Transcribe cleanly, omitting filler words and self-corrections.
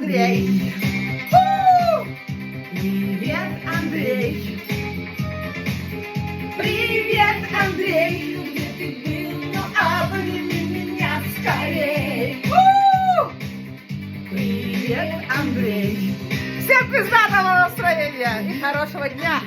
Андрей. Фу! Привет, Андрей. Привет, Андрей. Ну где ты был? Ну обними меня скорей. Фу! Привет, Андрей. Всем пиздатого настроения и хорошего дня.